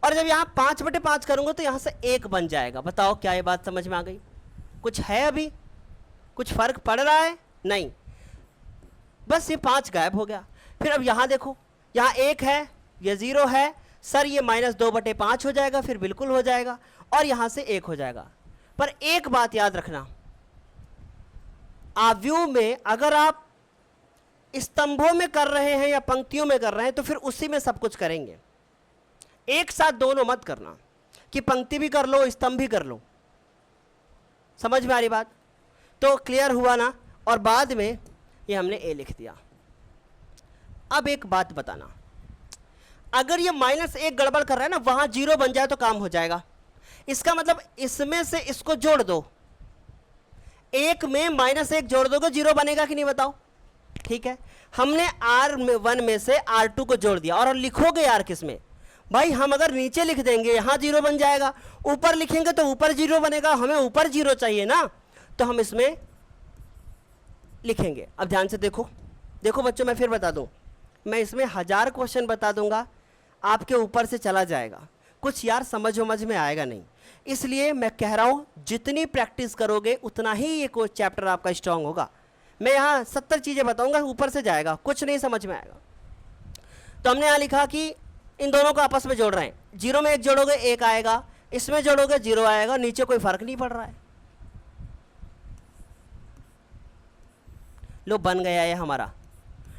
और जब यहां 5/5 करूंगा तो यहां से 1 बन जाएगा। बताओ क्या ये बात समझ में आ गई? कुछ है अभी? कुछ फर्क पड़ रहा है? नहीं, बस ये 5 गायब हो गया। फिर अब यहां देखो, यहां 1 है, ये 0 है, सर ये -2/5 हो जाएगा, फिर बिल्कुल हो जाएगा, और यहां से 1 हो जाएगा। पर एक बात याद रखना, आव्यूह में अगर आप स्तंभों में कर रहे हैं या पंक्तियों में कर रहे हैं तो फिर उसी में सब कुछ करेंगे। एक साथ दोनों मत करना कि पंक्ति भी कर लो स्तंभ भी कर लो। समझ में आ रही बात? तो क्लियर हुआ ना? और बाद में ये हमने A लिख दिया। अब एक बात बताना, अगर ये -1 गड़बड़ कर रहा है ना, वहां 0 बन जाए तो काम हो जाएगा। इसका मतलब इसमें से इसको जोड़ दो, 1 में -1 जोड़ दोगे 0 बनेगा कि नहीं बताओ? ठीक है, हमने R1 में से R2 को जोड़ दिया। और लिखोगे यार किस में भाई? हम अगर नीचे लिख देंगे यहां 0 बन जाएगा, ऊपर लिखेंगे तो ऊपर 0 बनेगा, हमें ऊपर 0 चाहिए ना, तो हम इसमें लिखेंगे। अब ध्यान से देखो, देखो बच्चों मैं फिर बता दूं, मैं इसमें 1000 क्वेश्चन बता दूंगा, आपके ऊपर से चला जाएगा, कुछ यार समझ में आएगा नहीं। इसलिए मैं कह रहा हूं जितनी प्रैक्टिस करोगे उतना ही ये कोई चैप्टर आपका स्ट्रांग होगा। मैं यहाँ 70 चीजें बताऊंगा, ऊपर से जाएगा, कुछ नहीं समझ में आएगा। तो हमने यहाँ लिखा कि इन दोनों को आपस में जोड़ रहे हैं, 0 में 1 जोड़ोगे 1 आएगा, इसमें जोड़ोगे 0 आएगा, नीचे कोई फर्क नहीं पड़ रहा है। लो बन गया ये हमारा,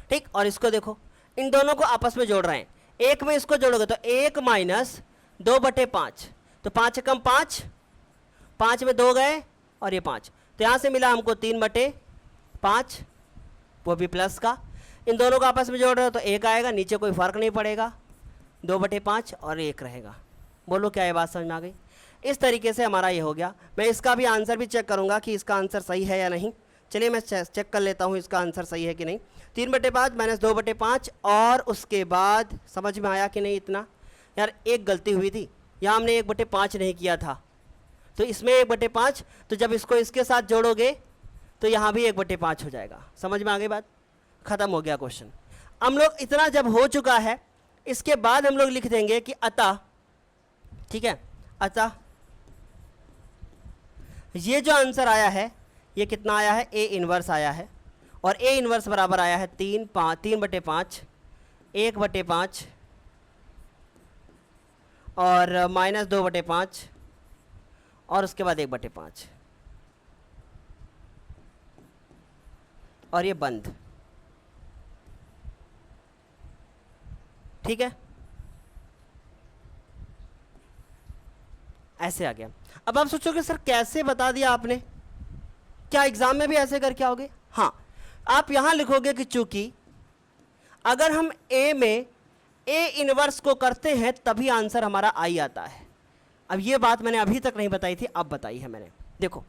ठीक। और इसको देखो, इन दोनों को आपस में जोड़ रहे हैं, 1 में इसको जोड़ोगे तो 1 - 2/5, तो 5 कम 5, 5 में 2 गए और ये 5, तो यहाँ से मिला हमको 3/5, वो भी प्लस का। इन दोनों को आपस में जोड़ रहे हो तो 1 आएगा, नीचे कोई फर्क नहीं पड़ेगा, 2/5 और 1 रहेगा। बोलो क्या ये बात समझ में आ गई? इस तरीके से हमारा ये हो गया। मैं इसका भी आंसर भी चेक करूँगा कि इसका आंसर सही है या नहीं। चलिए मैं चेक कर लेता हूँ इसका आंसर सही है कि नहीं। 3/5 - 2/5, और उसके बाद समझ में आया कि नहीं? इतना यार एक गलती हुई थी, यहाँ हमने 1/5 नहीं किया था, तो इसमें 1/5, तो जब इसको इसके साथ जोड़ोगे तो यहाँ भी 1/5 हो जाएगा। समझ में आ गई बात? खत्म हो गया क्वेश्चन। हम लोग इतना जब हो चुका है, इसके बाद हम लोग लिख देंगे कि अतः, ठीक है, अतः ये जो आंसर आया है ये कितना आया है? A इनवर्स आया है, और ए इन्वर्स बराबर आया है 3/5, 1/5 और -2/5 और उसके बाद 1/5 और ये बंद। ठीक है, ऐसे आ गया। अब आप सोचोगे सर कैसे बता दिया आपने, क्या एग्जाम में भी ऐसे करके आओगे? हाँ, आप यहां लिखोगे कि चूंकि अगर हम ए में ए इनवर्स को करते हैं तभी आंसर हमारा आई आता है। अब ये बात मैंने अभी तक नहीं बताई थी, अब बताई है मैंने। देखो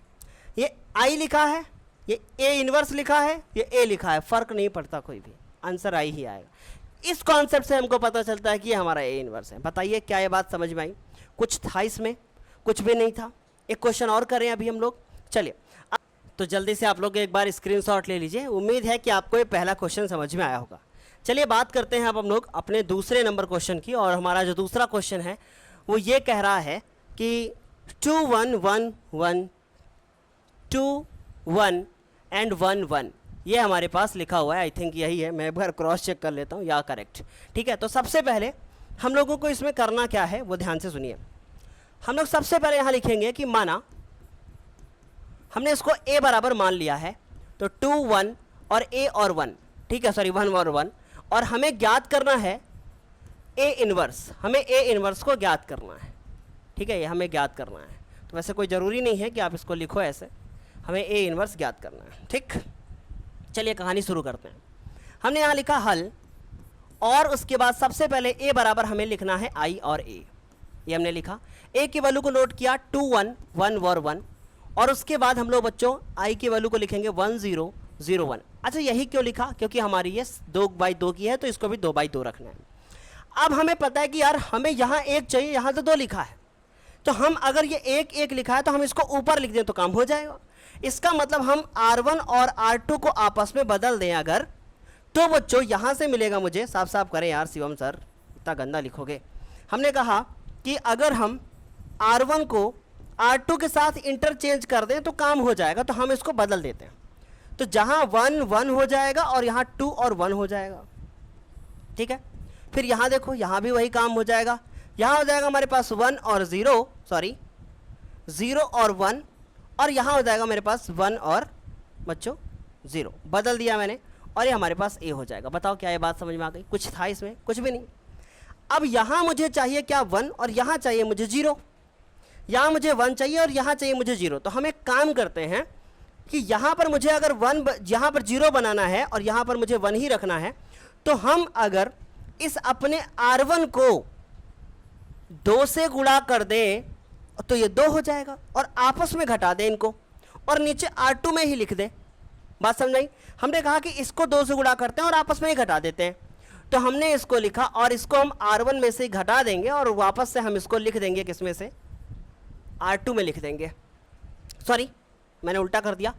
ये आई लिखा है, ये ए इनवर्स लिखा है, ये ए लिखा है, फर्क नहीं पड़ता कोई भी, आंसर आई ही आएगा। इस कॉन्सेप्ट से हमको पता चलता है कि ये हमारा ए इनवर्स है। बताइए क्या ये बात समझ में आई? कुछ था इसमें? कुछ भी नहीं था। एक क्वेश्चन और करें अभी हम लोग, चलिए। तो जल्दी से आप लोग एक बार स्क्रीनशॉट ले लीजिए। उम्मीद है कि आपको ये पहला क्वेश्चन समझ में आया होगा। चलिए बात करते हैं अब हम लोग अपने दूसरे नंबर क्वेश्चन की। और हमारा जो दूसरा क्वेश्चन है वो ये कह रहा है कि 2 1 1 1 2 1 एंड 1 1 ये हमारे पास लिखा हुआ है। आई थिंक यही है, मैं एक बार क्रॉस चेक कर लेता हूँ, या करेक्ट। ठीक है, तो सबसे पहले हम लोगों को इसमें करना क्या है वो ध्यान से सुनिए। हम लोग सबसे पहले यहाँ लिखेंगे कि माना हमने इसको a बराबर मान लिया है, तो 2 1 और a और 1, ठीक है, सॉरी 1 और 1, और हमें ज्ञात करना है a इनवर्स, हमें a इनवर्स को ज्ञात करना है। ठीक है, ये हमें ज्ञात करना है। तो वैसे कोई ज़रूरी नहीं है कि आप इसको लिखो ऐसे, हमें a इनवर्स ज्ञात करना है। ठीक, चलिए कहानी शुरू करते हैं। हमने यहाँ लिखा हल, और उसके बाद सबसे पहले a बराबर हमें लिखना है i और a। ये हमने लिखा, a की वैल्यू को नोट किया 2 1 1 और 1, और उसके बाद हम लोग बच्चों i की वैल्यू को लिखेंगे 1 0 0 1। अच्छा, यही क्यों लिखा? क्योंकि हमारी ये 2/2 की है, तो इसको भी 2/2 रखना है। अब हमें पता है कि यार हमें यहाँ 1 चाहिए, यहाँ तो 2 लिखा है, तो हम अगर ये 1 1 लिखा है तो हम इसको ऊपर लिख दें तो काम हो जाएगा। इसका मतलब हम R1 और R2 को आपस में बदल दें अगर, तो बच्चों यहाँ से मिलेगा मुझे, साफ साफ करें यार शिवम सर, इतना गंदा लिखोगे। हमने कहा कि अगर हम R1 को R2 के साथ इंटरचेंज कर दें तो काम हो जाएगा, तो हम इसको बदल देते हैं। तो जहाँ 1 1 हो जाएगा और यहाँ 2 और 1 हो जाएगा। ठीक है, फिर यहाँ देखो, यहाँ भी वही काम हो जाएगा। यहाँ हो जाएगा हमारे पास 1 और 0, सॉरी 0 और 1, और यहाँ हो जाएगा मेरे पास 1 और बच्चों 0, बदल दिया मैंने, और ये हमारे पास a हो जाएगा। बताओ क्या ये बात समझ में आ गई? कुछ था इसमें? कुछ भी नहीं। अब यहाँ मुझे चाहिए क्या? 1, और यहाँ चाहिए मुझे 0। यहाँ मुझे 1 चाहिए और यहाँ चाहिए मुझे 0। तो हम एक काम करते हैं कि यहाँ पर मुझे अगर 1, यहाँ पर 0 बनाना है और यहाँ पर मुझे 1 ही रखना है, तो हम अगर इस अपने R1 को 2 से गुणा कर दें तो ये 2 हो जाएगा, और आपस में घटा दें इनको, और नीचे R2 में ही लिख दें। बात समझ आई? हमने कहा कि इसको 2 से गुणा करते हैं और आपस में ही घटा देते हैं, तो हमने इसको लिखा, और इसको हम R1 में से घटा देंगे और वापस से हम इसको लिख देंगे किस में से? R2 में लिख देंगे। सॉरी, मैंने उल्टा कर दिया।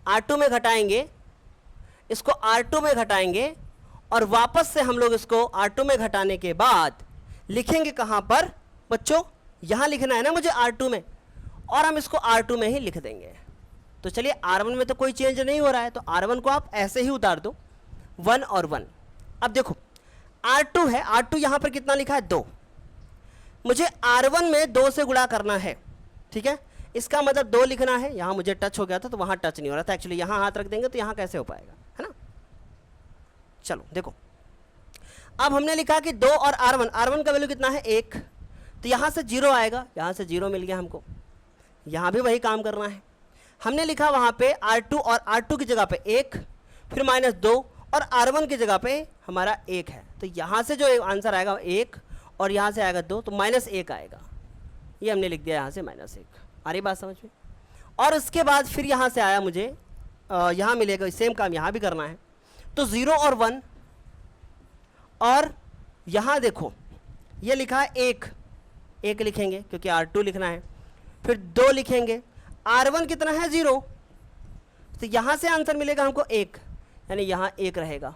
R2 में घटाएंगे, इसको R2 में घटाएंगे, और वापस से हम लोग इसको R2 में घटाने के बाद लिखेंगे कहाँ पर बच्चों? यहाँ लिखना है ना मुझे R2 में, और हम इसको R2 में ही लिख देंगे। तो चलिए, R1 में तो कोई चेंज नहीं हो रहा है, तो R1 को आप ऐसे ही उतार दो, 1 और 1। अब देखो R2 है, R2 यहाँ पर कितना लिखा है? 2। मुझे R1 में 2 से गुणा करना है। ठीक है, इसका मतलब 2 लिखना है। यहाँ मुझे टच हो गया था तो वहाँ टच नहीं हो रहा था, एक्चुअली यहाँ हाथ रख देंगे तो यहाँ कैसे हो पाएगा, है ना? चलो देखो, अब हमने लिखा कि 2 और R1 का वैल्यू कितना है? 1, तो यहाँ से 0 आएगा, यहाँ से 0 मिल गया हमको। यहाँ भी वही काम करना है। हमने लिखा वहाँ पे R2 और R2 की जगह पे 1, फिर -2, और R1 की जगह पे हमारा 1 है, तो यहाँ से जो आंसर आएगा 1, और यहाँ से आएगा 2, तो -1 आएगा। ये हमने लिख दिया यहाँ से -1। आ रही बात समझ में? और उसके बाद फिर यहाँ से आया मुझे, यहाँ मिलेगा, सेम काम यहाँ भी करना है, तो 0 और 1, और यहाँ देखो ये लिखा है 1 लिखेंगे क्योंकि R2 लिखना है, फिर 2 लिखेंगे, R1 कितना है? 0, तो यहाँ से आंसर मिलेगा हमको 1, यानी यहाँ 1 रहेगा।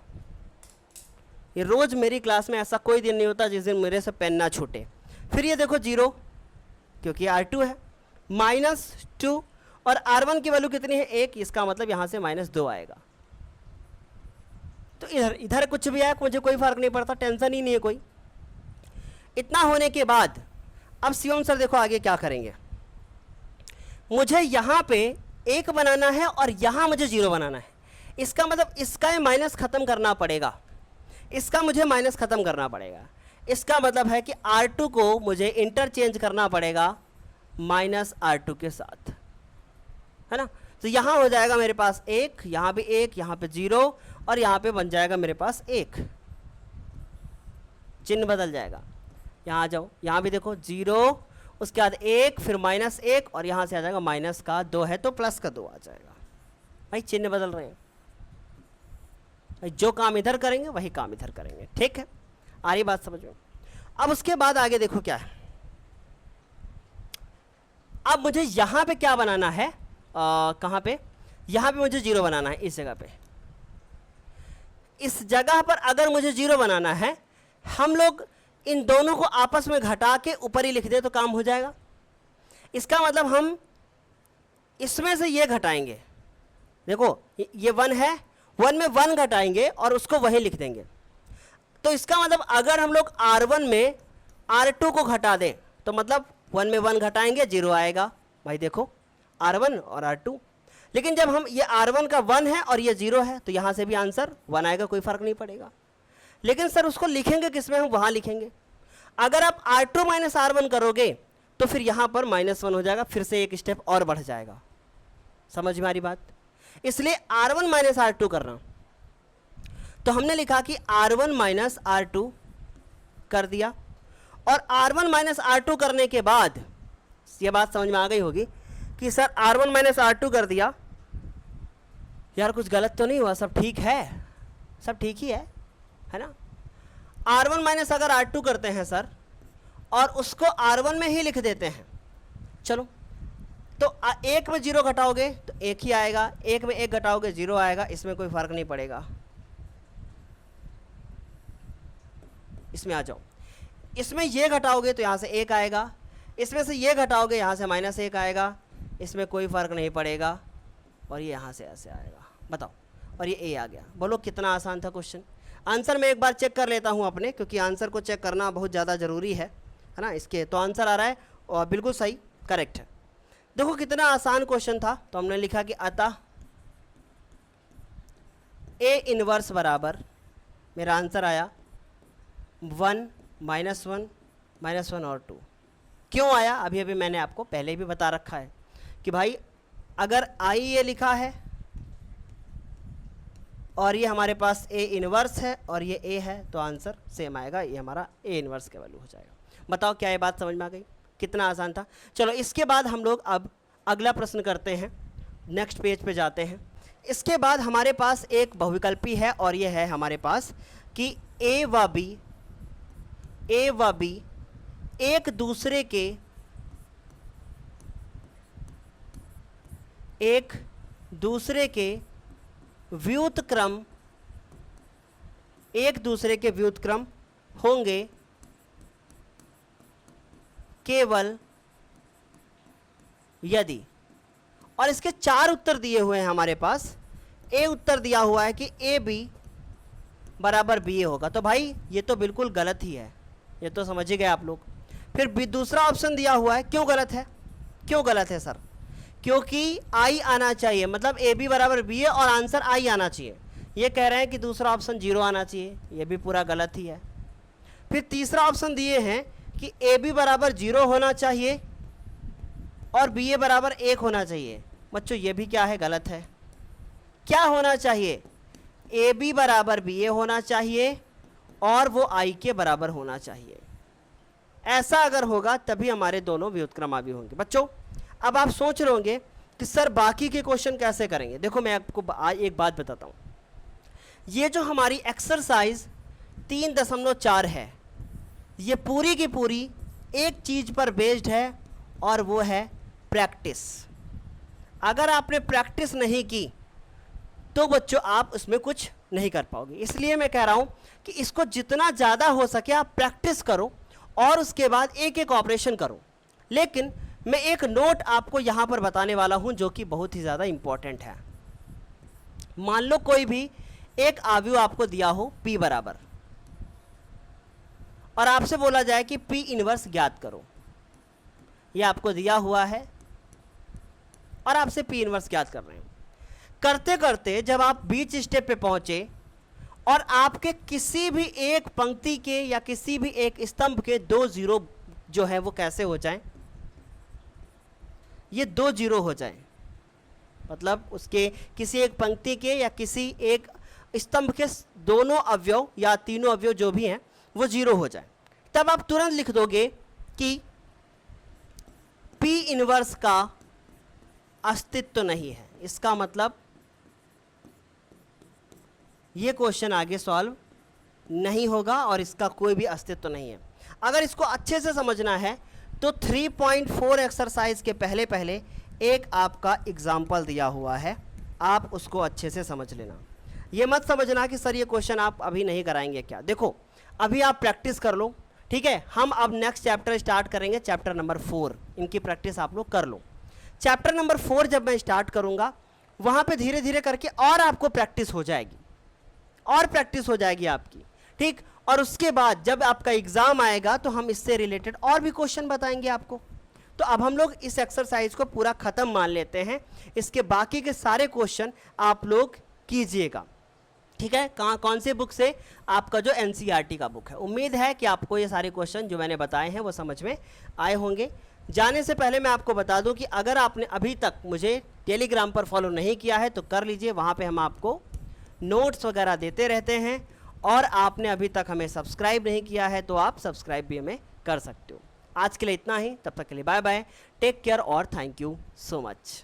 ये रोज़ मेरी क्लास में ऐसा कोई दिन नहीं होता जिस दिन मेरे से पेन ना छूटे। फिर ये देखो 0 क्योंकि R2 है, -2, और R1 की वैल्यू कितनी है 1, इसका मतलब यहाँ से -2 आएगा। तो इधर कुछ भी आए मुझे कोई फर्क नहीं पड़ता, टेंशन ही नहीं है कोई। इतना होने के बाद अब शिवम सर देखो आगे क्या करेंगे। मुझे यहाँ पे 1 बनाना है और यहाँ मुझे 0 बनाना है। इसका मतलब इसका ये माइनस ख़त्म करना पड़ेगा, इसका मुझे माइनस ख़त्म करना पड़ेगा। इसका मतलब है कि R2 को मुझे इंटरचेंज करना पड़ेगा -R2 के साथ, है ना। तो यहाँ हो जाएगा मेरे पास 1, यहाँ पे 1, यहाँ पे 0 और यहाँ पे बन जाएगा मेरे पास 1, चिन्ह बदल जाएगा। यहाँ आ जाओ, यहाँ भी देखो 0, उसके बाद 1, फिर -1 और यहाँ से आ जाएगा -2 है तो +2 आ जाएगा। भाई चिन्ह बदल रहे हैं, भाई जो काम इधर करेंगे वही काम इधर करेंगे, ठीक है। आ रही बात समझ में। अब उसके बाद आगे देखो क्या है। अब मुझे यहाँ पे क्या बनाना है, कहाँ पे, यहाँ पे मुझे 0 बनाना है। इस जगह पे, इस जगह पर अगर मुझे 0 बनाना है, हम लोग इन दोनों को आपस में घटा के ऊपर ही लिख दे तो काम हो जाएगा। इसका मतलब हम इसमें से ये घटाएंगे, देखो ये 1 है, 1 में 1 घटाएंगे और उसको वही लिख देंगे। तो इसका मतलब अगर हम लोग R1 में R2 को घटा दें तो मतलब 1 में 1 घटाएंगे 0 आएगा। भाई देखो R1 और R2, लेकिन जब हम ये R1 का 1 है और ये 0 है तो यहाँ से भी आंसर 1 आएगा, कोई फर्क नहीं पड़ेगा। लेकिन सर उसको लिखेंगे किसमें, हम वहाँ लिखेंगे। अगर आप R2 - R1 करोगे तो फिर यहाँ पर -1 हो जाएगा, फिर से एक स्टेप और बढ़ जाएगा। समझ में आ रही बात। इसलिए R1 - R2 करना, तो हमने लिखा कि R1 - R2 कर दिया। और R1 - R2 करने के बाद ये बात समझ में आ गई होगी कि सर R1 - R2 कर दिया, यार कुछ गलत तो नहीं हुआ, सब ठीक है, सब ठीक ही है ना। R1 - अगर R2 करते हैं सर और उसको R1 में ही लिख देते हैं, चलो तो 1 में 0 घटाओगे तो 1 ही आएगा, 1 में 1 घटाओगे 0 आएगा, इसमें कोई फर्क नहीं पड़ेगा। इसमें आ जाओ, इसमें ये घटाओगे तो यहाँ से 1 आएगा, इसमें से ये घटाओगे यहाँ से -1 आएगा, इसमें कोई फर्क नहीं पड़ेगा और ये यहाँ से ऐसे आएगा। बताओ, और ये A आ गया। बोलो कितना आसान था क्वेश्चन। आंसर मैं एक बार चेक कर लेता हूँ अपने, क्योंकि आंसर को चेक करना बहुत ज़्यादा ज़रूरी है ना इसके। तो आंसर आ रहा है और बिल्कुल सही, करेक्ट है। देखो कितना आसान क्वेश्चन था। तो हमने लिखा कि अतः A इनवर्स बराबर, मेरा आंसर आया 1 -1 और 2। क्यों आया, अभी अभी मैंने आपको पहले भी बता रखा है कि भाई अगर I ये लिखा है और ये हमारे पास A इनवर्स है और ये A है तो आंसर सेम आएगा, ये हमारा A इनवर्स के वैल्यू हो जाएगा। बताओ क्या ये बात समझ में आ गई, कितना आसान था। चलो इसके बाद हम लोग अब अगला प्रश्न करते हैं, नेक्स्ट पेज पे जाते हैं। इसके बाद हमारे पास एक बहुविकल्पी है और ये है हमारे पास कि A व B एक दूसरे के व्युत्क्रम होंगे केवल यदि, और इसके 4 उत्तर दिए हुए हैं हमारे पास। A उत्तर दिया हुआ है कि AB बराबर BA होगा, तो भाई ये तो बिल्कुल गलत ही है, ये तो समझ ही गए आप लोग। फिर भी दूसरा ऑप्शन दिया हुआ है, क्यों गलत है, क्यों गलत है सर, क्योंकि I आना चाहिए, मतलब AB बराबर BA और आंसर I आना चाहिए। ये कह रहे हैं कि दूसरा ऑप्शन 0 आना चाहिए, ये भी पूरा गलत ही है। फिर तीसरा ऑप्शन दिए हैं कि AB बराबर 0 होना चाहिए और BA बराबर 1 होना चाहिए। बच्चों ये भी क्या है, गलत है। क्या होना चाहिए, AB बराबर BA होना चाहिए और वो I के बराबर होना चाहिए। ऐसा अगर होगा तभी हमारे दोनों व्युत्क्रमावि होंगे। बच्चों अब आप सोच रहे होंगे कि सर बाकी के क्वेश्चन कैसे करेंगे। देखो मैं आपको एक बात बताता हूँ, ये जो हमारी एक्सरसाइज 3.4 है, ये पूरी की पूरी एक चीज़ पर बेस्ड है और वो है प्रैक्टिस। अगर आपने प्रैक्टिस नहीं की तो बच्चों आप उसमें कुछ नहीं कर पाओगे। इसलिए मैं कह रहा हूँ कि इसको जितना ज़्यादा हो सके आप प्रैक्टिस करो और उसके बाद एक एक ऑपरेशन करो। लेकिन मैं एक नोट आपको यहां पर बताने वाला हूं जो कि बहुत ही ज़्यादा इंपॉर्टेंट है। मान लो कोई भी एक अवयव आपको दिया हो P बराबर, और आपसे बोला जाए कि P इनवर्स ज्ञात करो। ये आपको दिया हुआ है और आपसे P इनवर्स ज्ञात कर रहे हैं। करते करते जब आप बीच स्टेप पे पहुंचे और आपके किसी भी एक पंक्ति के या किसी भी एक स्तंभ के 2 जीरो जो है वो कैसे हो जाएं, ये 2 जीरो हो जाएं, मतलब उसके किसी एक पंक्ति के या किसी एक स्तंभ के दोनों अवयव या तीनों अवयव जो भी हैं वो जीरो हो जाए, तब आप तुरंत लिख दोगे कि P इनवर्स का अस्तित्व नहीं है। इसका मतलब ये क्वेश्चन आगे सॉल्व नहीं होगा और इसका कोई भी अस्तित्व नहीं है। अगर इसको अच्छे से समझना है तो 3.4 एक्सरसाइज के पहले पहले एक आपका एग्जाम्पल दिया हुआ है, आप उसको अच्छे से समझ लेना। ये मत समझना कि सर ये क्वेश्चन आप अभी नहीं कराएंगे क्या। देखो अभी आप प्रैक्टिस कर लो, ठीक है। हम अब नेक्स्ट चैप्टर स्टार्ट करेंगे, चैप्टर नंबर 4। इनकी प्रैक्टिस आप लोग कर लो। चैप्टर नंबर 4 जब मैं स्टार्ट करूंगा वहां पे धीरे धीरे करके और आपको प्रैक्टिस हो जाएगी, और प्रैक्टिस हो जाएगी आपकी, ठीक। और उसके बाद जब आपका एग्जाम आएगा तो हम इससे रिलेटेड और भी क्वेश्चन बताएंगे आपको। तो अब हम लोग इस एक्सरसाइज को पूरा खत्म मान लेते हैं, इसके बाकी के सारे क्वेश्चन आप लोग कीजिएगा, ठीक है। कौन से बुक से? आपका जो NCERT का बुक है। उम्मीद है कि आपको ये सारे क्वेश्चन जो मैंने बताए हैं वो समझ में आए होंगे। जाने से पहले मैं आपको बता दूं कि अगर आपने अभी तक मुझे टेलीग्राम पर फॉलो नहीं किया है तो कर लीजिए, वहाँ पे हम आपको नोट्स वगैरह देते रहते हैं। और आपने अभी तक हमें सब्सक्राइब नहीं किया है तो आप सब्सक्राइब भी हमें कर सकते हो। आज के लिए इतना ही, तब तक के लिए बाय बाय, टेक केयर और थैंक यू सो मच।